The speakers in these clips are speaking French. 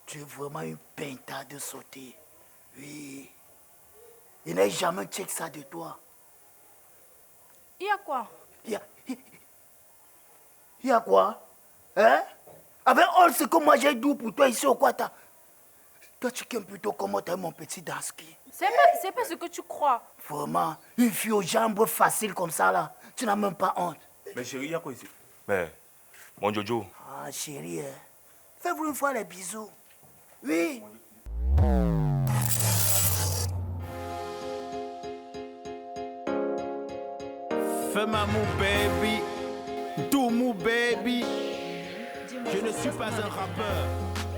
Tu es vraiment une pintade de sauter. Oui. Il n'a jamais check ça de toi. Il y a quoi? Il y a quoi? Hein? Avec all ce que moi j'ai dit pour toi ici au Kwata. Toi tu aimes plutôt comment t'es mon petit Dansky. C'est pas ce que tu crois. Vraiment, une fille aux jambes faciles comme ça là, tu n'as même pas honte. Mais chérie, il y a quoi ici? Mais, mon Jojo. Ah chérie, hein? Fais-vous une fois les bisous. Oui. Fais-moi mon baby, tout mon baby. Je ne suis pas un rappeur,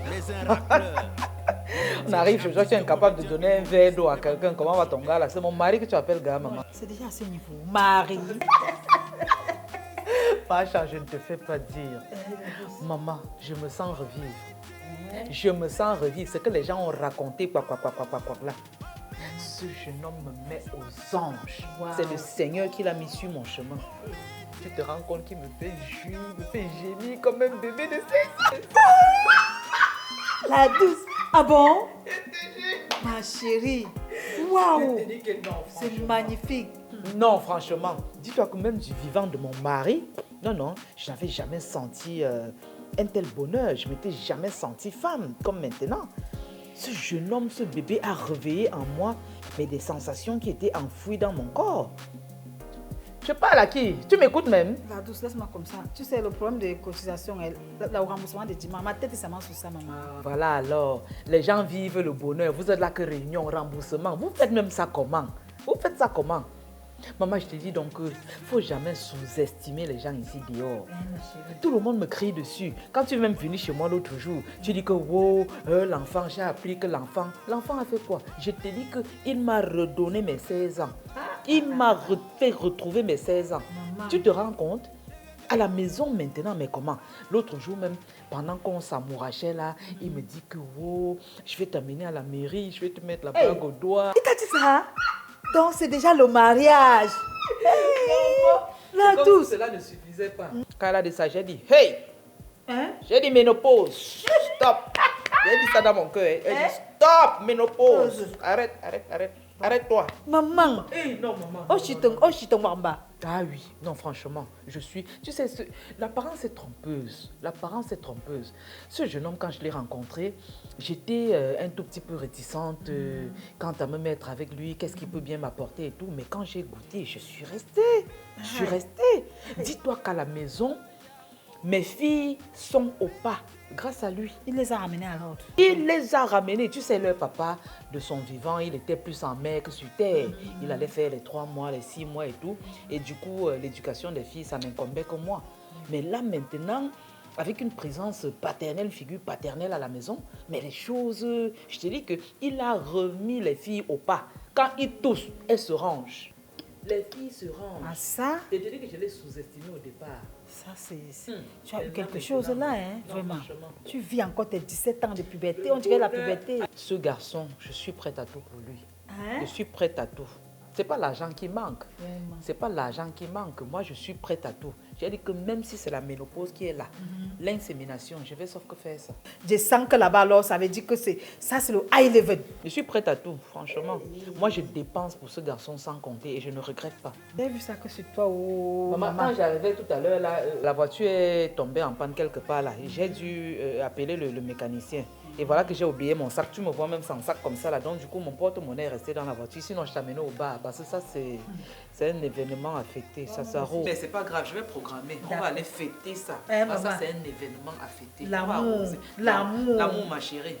mais un rappeur. On arrive chez toi, tu es incapable de donner un verre d'eau à quelqu'un. Comment va ton gars là? C'est mon mari que tu appelles gars, maman. C'est déjà à ce niveau. Marie. Pacha, je ne te fais pas dire. Maman, je me sens revivre. Je me sens revivre. Ce que les gens ont raconté, quoi, là. Ce jeune homme me met aux anges. Wow. C'est le Seigneur qui l'a mis sur mon chemin. Tu te rends compte qu'il me fait jouir, me fait gémir comme un bébé de 16 ans. La douce. Ah bon? Ma chérie. Waouh. C'est magnifique. Non, franchement. Dis-toi que même du vivant de mon mari, non, je n'avais jamais senti un tel bonheur. Je ne m'étais jamais sentie femme comme maintenant. Ce jeune homme, ce bébé a réveillé en moi mais des sensations qui étaient enfouies dans mon corps. Je parle à qui? Tu m'écoutes même? La douce, laisse-moi comme ça. Tu sais, le problème de cotisation, le remboursement des dimanches, ma tête est seulement sur ça, maman. Voilà alors, les gens vivent le bonheur. Vous êtes là que réunion, remboursement. Vous faites même ça comment? Vous faites ça comment? Maman, je te dis donc qu'il ne faut jamais sous-estimer les gens ici dehors. Tout le monde me crie dessus. Quand tu es même venu chez moi l'autre jour, tu dis que wow, l'enfant, j'ai appris que l'enfant a fait quoi? Je te dis qu'il m'a redonné mes 16 ans. Il m'a fait retrouver mes 16 ans. Maman. Tu te rends compte? À la maison maintenant, mais comment? L'autre jour même, pendant qu'on s'amourachait là, il me dit que wow, je vais t'amener à la mairie, je vais te mettre la bague au doigt. Il t'a dit ça? Donc c'est déjà le mariage. La douce. Cela ne suffisait pas. Quand elle a dit ça, j'ai dit hey. J'ai dit ménopause. Stop. J'ai dit ça dans mon cœur. Elle dit stop ménopause. Arrête-toi. Maman. Non maman. Oh chitong wamba. Ah oui, non franchement, tu sais, l'apparence est trompeuse. L'apparence est trompeuse. Ce jeune homme, quand je l'ai rencontré, j'étais un tout petit peu réticente quant à me mettre avec lui, qu'est-ce qu'il peut bien m'apporter et tout. Mais quand j'ai goûté, je suis restée. Dis-toi qu'à la maison, mes filles sont au pas grâce à lui. Il les a ramenées à l'autre. Il les a ramenées. Tu sais, leur papa, de son vivant, il était plus en mer que sur terre. Il allait faire les 3 mois, les 6 mois et tout. Et du coup, l'éducation des filles, ça n'incombait que moi. Mais là, maintenant, avec une présence paternelle, une figure paternelle à la maison, mais les choses, je te dis qu'il a remis les filles au pas. Quand ils toussent, elles se rangent. Les filles se rangent. Ah ça? Et je te dis que je l'ai sous-estimé au départ. Ça, tu as eu quelque chose là, hein, non, vraiment. Franchement. Tu vis encore tes 17 ans de puberté, on dirait la puberté. Ce garçon, je suis prête à tout pour lui. Hein? Je suis prête à tout. C'est pas l'argent qui manque. C'est pas l'argent qui manque. Moi, je suis prête à tout. J'ai dit que même si c'est la ménopause qui est là, l'insémination, je vais sauf que faire ça. Je sens que là-bas, alors, ça veut dire que c'est le high level. Je suis prête à tout, franchement. Moi, je dépense pour ce garçon sans compter et je ne regrette pas. J'ai vu ça que sur toi, oh, maman. Quand j'arrivais tout à l'heure, là, la voiture est tombée en panne quelque part là. J'ai dû appeler le mécanicien. Et voilà que j'ai oublié mon sac. Tu me vois même sans sac comme ça là. Donc du coup, mon porte-monnaie est resté dans la voiture. Sinon, je t'amenais au bar. Parce que ça, c'est un événement à fêter. Ça s'arrose. Mais c'est pas grave, je vais programmer. On va aller fêter ça. Parce que ça, c'est un événement à fêter. L'amour. L'amour, ma chérie.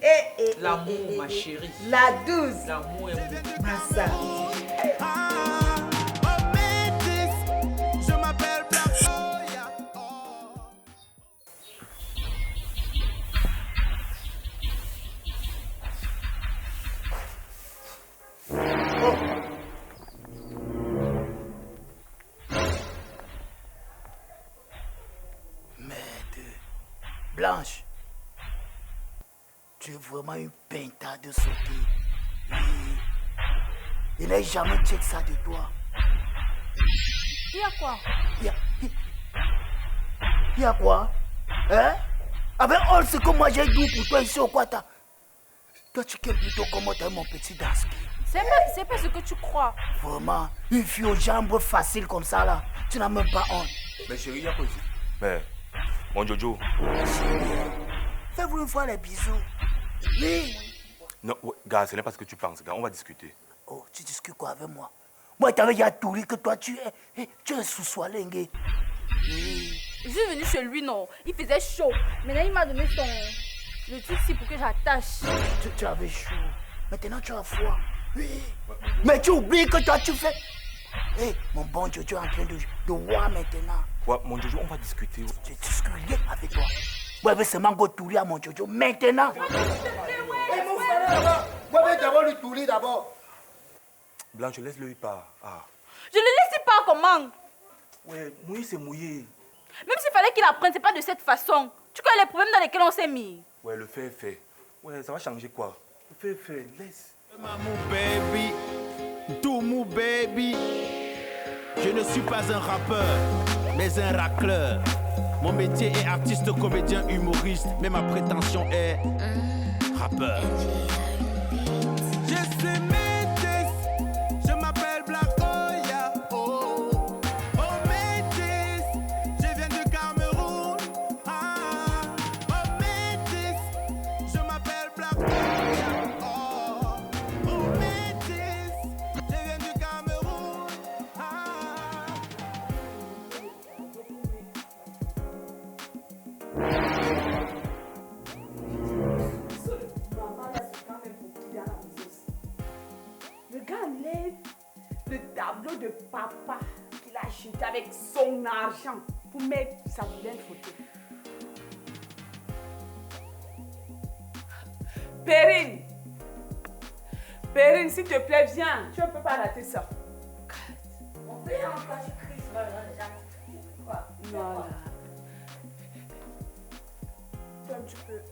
L'amour, ma chérie. La douce. L'amour est Massa. Blanche, tu es vraiment une pintade de sauter. Oui. Il n'a jamais check ça de toi. Il y a quoi? Il y a quoi? Hein? Avec all ce que moi j'ai dit pour toi ici au Kwata, Toi, tu aimes plutôt comment t'es mon petit Dansky. C'est pas ce que tu crois. Vraiment, une fille aux jambes faciles comme ça, là, tu n'as même pas honte. Mais chérie, il y a quoi ici? Mais, mon Jojo. Fais-vous une fois les bisous. Oui. Non, ouais, gars, ce n'est pas ce que tu penses, gars. On va discuter. Oh, tu discutes quoi avec moi? Moi, t'avais déjà tout dit que toi, tu es sous-soilingue. Oui. Je suis venue chez lui, non. Il faisait chaud. Maintenant, il m'a donné le truc ici pour que j'attache. Tu avais chaud. Maintenant, tu as froid. Oui. Mais tu oublies que toi, tu fais... Hé, mon bon Jojo est en train de voir maintenant. Ouais, mon Jojo, on va discuter. Je discute rien avec toi. Moi, je vais seulement go touler à mon Jojo maintenant. Moi, je vais d'abord lui touler d'abord. Blanche, laisse-le y pas. Ah. Je le laisse pas comment? Ouais, mouillé, c'est mouillé. Même s'il fallait qu'il apprenne, c'est pas de cette façon. Tu connais les problèmes dans lesquels on s'est mis. Ouais, le fait est fait. Ouais, ça va changer quoi? Le fait est fait, laisse. Mamou baby, tout mou baby. Je ne suis pas un rappeur, mais un racleur. Mon métier est artiste, comédien, humoriste, mais ma prétention est rappeur. Je suis métis, je m'appelle Black Oya. Oh, oh métis, je viens du Cameroun. Ah, oh métis, je m'appelle Black Oya. Oh, oh métis, je viens du Cameroun. Ah. Le gars lève le tableau de papa qu'il a acheté avec son argent pour mettre sa vilaine photo. Perrine, Perrine, s'il te plaît, viens. Tu ne peux pas rater ça. On fait encore du Christ, voilà. Voilà. Toi, tu peux.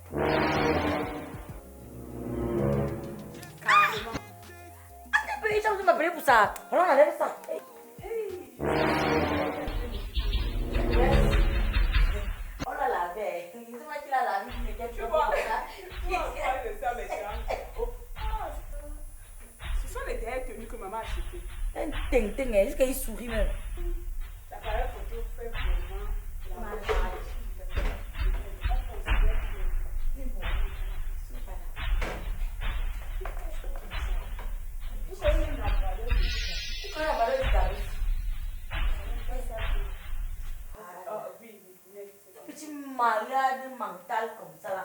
Carrément. Les gens m'appeler pour ça. Alors on enlève ça. On l'a lavé. C'est moi qui l'a lavé. Tu vois, ce sont les dernières tenues que maman a achetées. Un ting-ting, jusqu'à il sourit même. L'appareil photo fait vraiment la Petit malade mental comme ça là.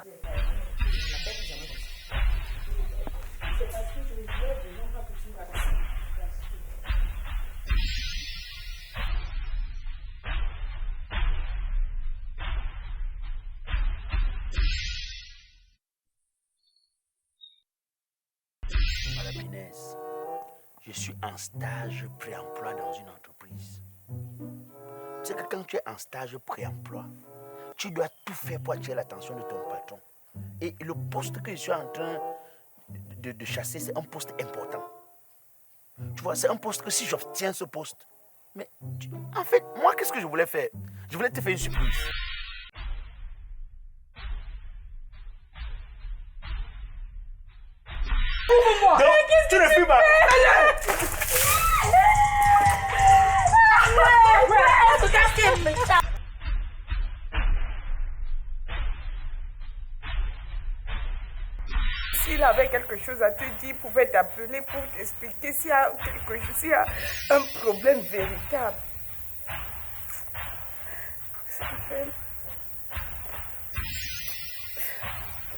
C'est parce que je ne voulais vraiment pas que tu me racontes. Madame Inès, je suis en stage pré-emploi dans une entreprise. Tu sais que quand tu es en stage pré-emploi, tu dois tout faire pour attirer l'attention de ton patron. Et le poste que je suis en train de chasser, c'est un poste important. Tu vois, c'est un poste que si j'obtiens ce poste... Mais en fait, moi, qu'est-ce que je voulais faire? Je voulais te faire une surprise. Non, tu ne fuis pas. S'il avait quelque chose à te dire, il pouvait t'appeler pour t'expliquer s'il y a quelque chose, s'il y a un problème véritable. Ça me fait...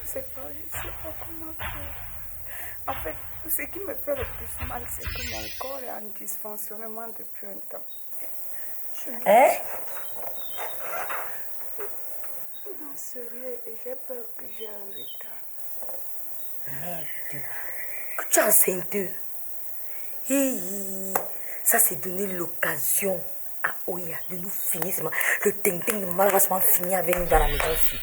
Je sais pas comment faire. En fait, ce qui me fait le plus mal, c'est que mon corps est en dysfonctionnement depuis un temps. Hein? Non, sérieux, et j'ai peur que j'ai un retard. Merde. Que tu es enceinte. Ça c'est donner l'occasion à Oya de nous finir. Le ting-ting de malheureusement fini avec nous dans la maison aussi.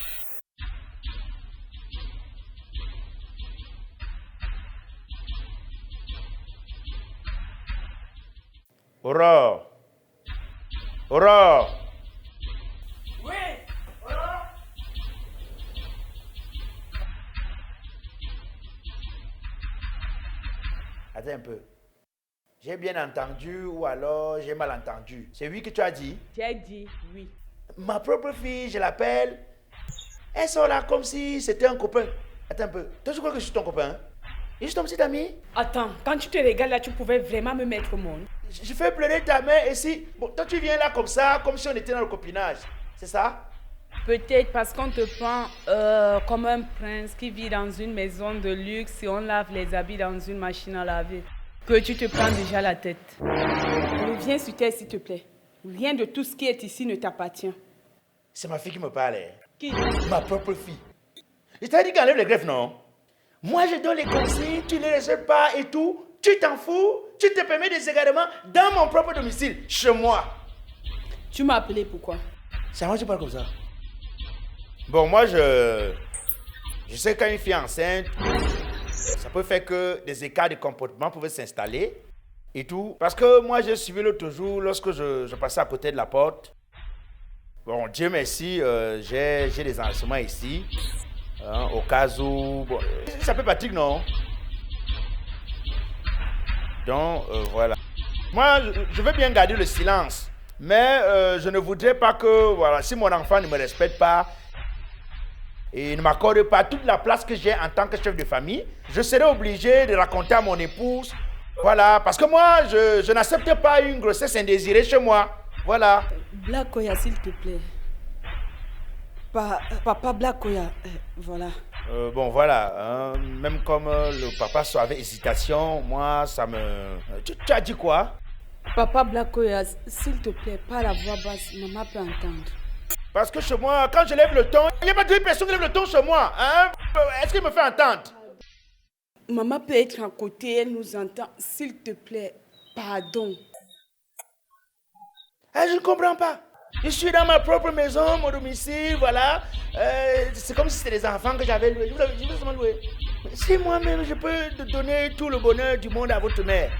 Aurore! Aurore! Oui. Attends un peu. J'ai bien entendu ou alors j'ai mal entendu. C'est oui que tu as dit? J'ai dit oui. Ma propre fille, je l'appelle. Elle sort là comme si c'était un copain. Attends un peu. Toi, tu crois que je suis ton copain? Je suis ton petit ami? Attends, quand tu te regardes là, tu pouvais vraiment me mettre au monde. Je fais pleurer ta mère et si... Bon, toi, tu viens là comme ça, comme si on était dans le copinage. C'est ça? Peut-être parce qu'on te prend comme un prince qui vit dans une maison de luxe et on lave les habits dans une machine à laver. Que tu te prends déjà la tête. Reviens sur terre, s'il te plaît. Rien de tout ce qui est ici ne t'appartient. C'est ma fille qui me parle. Qui? Ma propre fille. Je t'ai dit qu'enlève les greffes, non? Moi, je donne les consignes, tu ne les respectes pas et tout. Tu t'en fous? Tu te permets des égarements dans mon propre domicile, chez moi. Tu m'as appelé pourquoi? C'est à moi que tu parles comme ça. Bon, moi, je sais qu'une fille enceinte, ça peut faire que des écarts de comportement peuvent s'installer et tout. Parce que moi, j'ai suivi l'autre jour, lorsque je passais à côté de la porte. Bon, Dieu merci, j'ai des enregistrements ici. Au cas où... Bon, il s'appelle Patrick, non? Donc, voilà. Moi, je veux bien garder le silence. Mais je ne voudrais pas que, voilà, si mon enfant ne me respecte pas et ne m'accorde pas toute la place que j'ai en tant que chef de famille, je serai obligé de raconter à mon épouse. Voilà, parce que moi, je n'accepte pas une grossesse indésirée chez moi. Voilà. Black Oya, s'il te plaît. Papa Black Oya, voilà. Bon, voilà. Hein, même comme le papa avait hésitation, moi, ça me... Tu as dit quoi? Papa Black Oya, s'il te plaît, pas à la voix basse, maman peut entendre. Parce que chez moi, quand je lève le ton, il n'y a pas de personne qui lève le ton chez moi. Hein? Est-ce qu'il me fait entendre? Maman peut être à côté, elle nous entend. S'il te plaît, pardon. Ah, je ne comprends pas. Je suis dans ma propre maison, mon domicile, voilà. C'est comme si c'était des enfants que j'avais loués. Je vous ai seulement loué. Si moi-même, je peux donner tout le bonheur du monde à votre mère,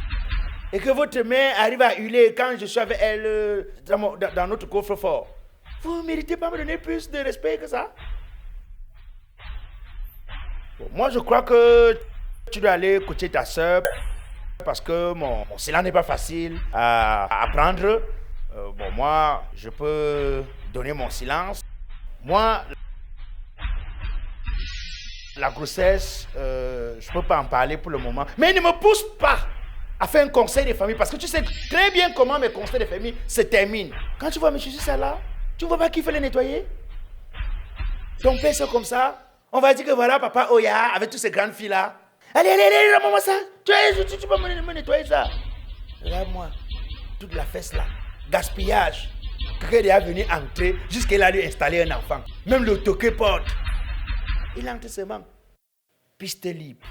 et que votre mère arrive à hurler quand je suis avec elle dans notre coffre-fort, vous ne méritez pas me donner plus de respect que ça? Bon, moi, je crois que tu dois aller écouter ta soeur, parce que mon silence n'est pas facile à apprendre. Bon, moi, je peux donner mon silence. Moi, la grossesse, je ne peux pas en parler pour le moment. Mais ne me pousse pas à faire un conseil de famille, parce que tu sais très bien comment mes conseils de famille se terminent. Quand tu vois me chercher ça là, tu ne vois pas qu'il faut les nettoyer? Ton père, c'est comme ça. On va dire que voilà, papa Oya, avec toutes ces grandes filles là. Allez, donne-moi ça. Tu peux me nettoyer ça. Regarde-moi, toute la fesse là. Gaspillage. Quelqu'un est venu entrer jusqu'à là lui installer un enfant. Même le toqué porte. Il entre seulement. Piste libre.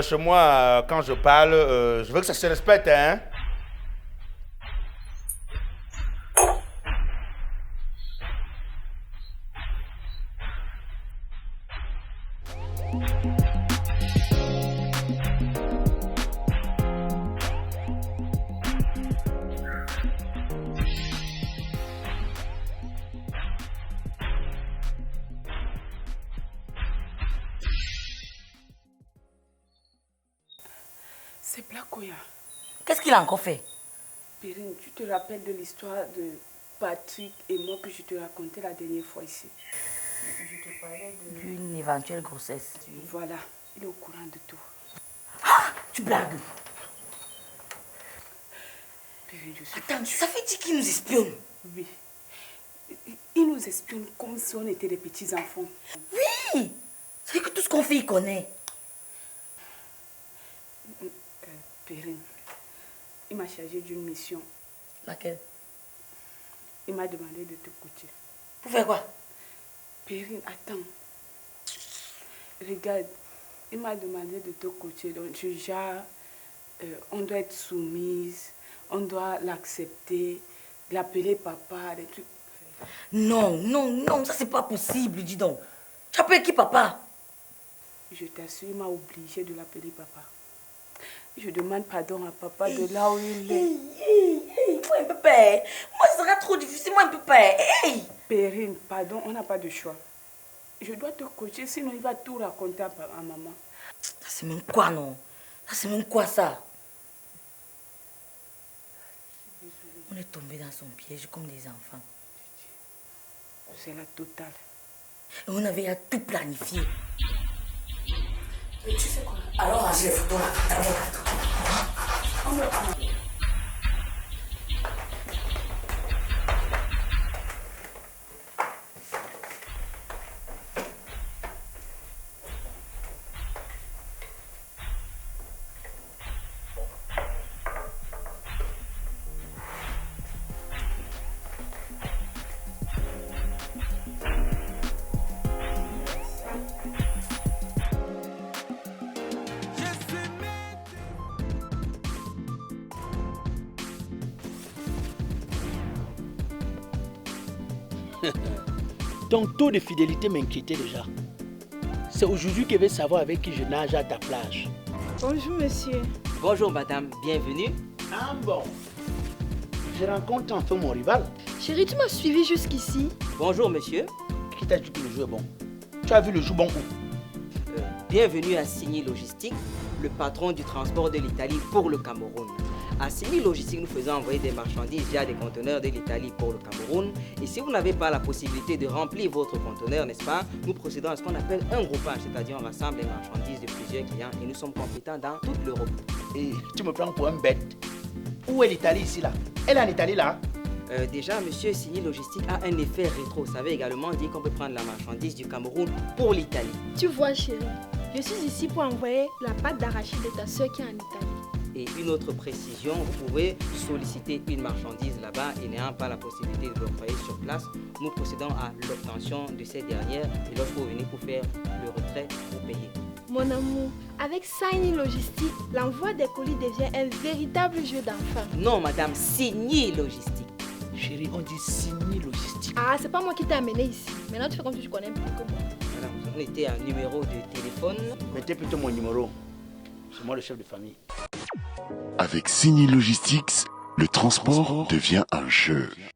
Chez moi, quand je parle, je veux que ça se respecte, hein. C'est Black Oya. Qu'est-ce qu'il a encore fait? Perrine, tu te rappelles de l'histoire de Patrick et moi que je te racontais la dernière fois ici? Je te parlais d'une éventuelle grossesse. Voilà, il est au courant de tout. Ah, tu blagues? Perrine, je suis... Attends, ça fait dire qu'il nous espionne? Oui. Il nous espionne comme si on était des petits enfants. Oui! C'est que tout ce qu'on fait, il connaît. Perrine, il m'a chargé d'une mission. Laquelle? Il m'a demandé de te coacher. Pour faire quoi? Perrine, attends. Regarde, il m'a demandé de te coacher. Donc, on doit être soumise, on doit l'accepter, l'appeler papa, des trucs. Non, ça c'est pas possible, dis donc. Tu appelles qui papa? Je t'assure, il m'a obligé de l'appeler papa. Je demande pardon à papa de là où il est. Faut un peu peur. Moi, ce sera trop difficile, moi, un peu peur. Hey! Perrine, pardon, on n'a pas de choix. Je dois te coacher, sinon il va tout raconter à maman. Ça, c'est même quoi, non? Ça, c'est même quoi, ça? On est tombé dans son piège comme des enfants. C'est la totale. Et on avait à tout planifié. Mais tu sais quoi? Alors, range les photos là. Ton taux de fidélité m'inquiétait déjà. C'est aujourd'hui que je vais savoir avec qui je nage à ta plage. Bonjour monsieur. Bonjour madame, bienvenue. Ah bon. Je rencontre enfin mon rival. Chérie, tu m'as suivi jusqu'ici. Bonjour monsieur. Qui t'a dit que le jeu est bon? Tu as vu le jeu bon où? Bienvenue à Signy Logistique, le patron du transport de l'Italie pour le Cameroun. À Signy Logistique, nous faisons envoyer des marchandises via des conteneurs de l'Italie pour le Cameroun. Et si vous n'avez pas la possibilité de remplir votre conteneur, n'est-ce pas, nous procédons à ce qu'on appelle un groupage, c'est-à-dire on rassemble les marchandises de plusieurs clients et nous sommes compétents dans toute l'Europe. Et tu me prends pour un bête. Où est l'Italie ici là? Elle est en Italie là? Déjà, monsieur, Signy Logistique a un effet rétro. Ça veut également dire qu'on peut prendre la marchandise du Cameroun pour l'Italie. Tu vois chérie, je suis ici pour envoyer la pâte d'arachide de ta soeur qui est en Italie. Et une autre précision, vous pouvez solliciter une marchandise là-bas et n'ayant pas la possibilité de l'envoyer sur place, nous procédons à l'obtention de cette dernière et lorsque vous venez pour faire le retrait, vous payez. Mon amour, avec Signy Logistique, l'envoi des colis devient un véritable jeu d'enfant. Non madame, Signy Logistique. Chérie, on dit Signy Logistique. Ah, c'est pas moi qui t'ai amené ici. Maintenant, tu fais comme si tu connais plus que moi. Madame, vous avez été un numéro de téléphone. Mettez plutôt mon numéro. C'est moi le chef de famille. Avec Signy Logistics, le transport devient un jeu.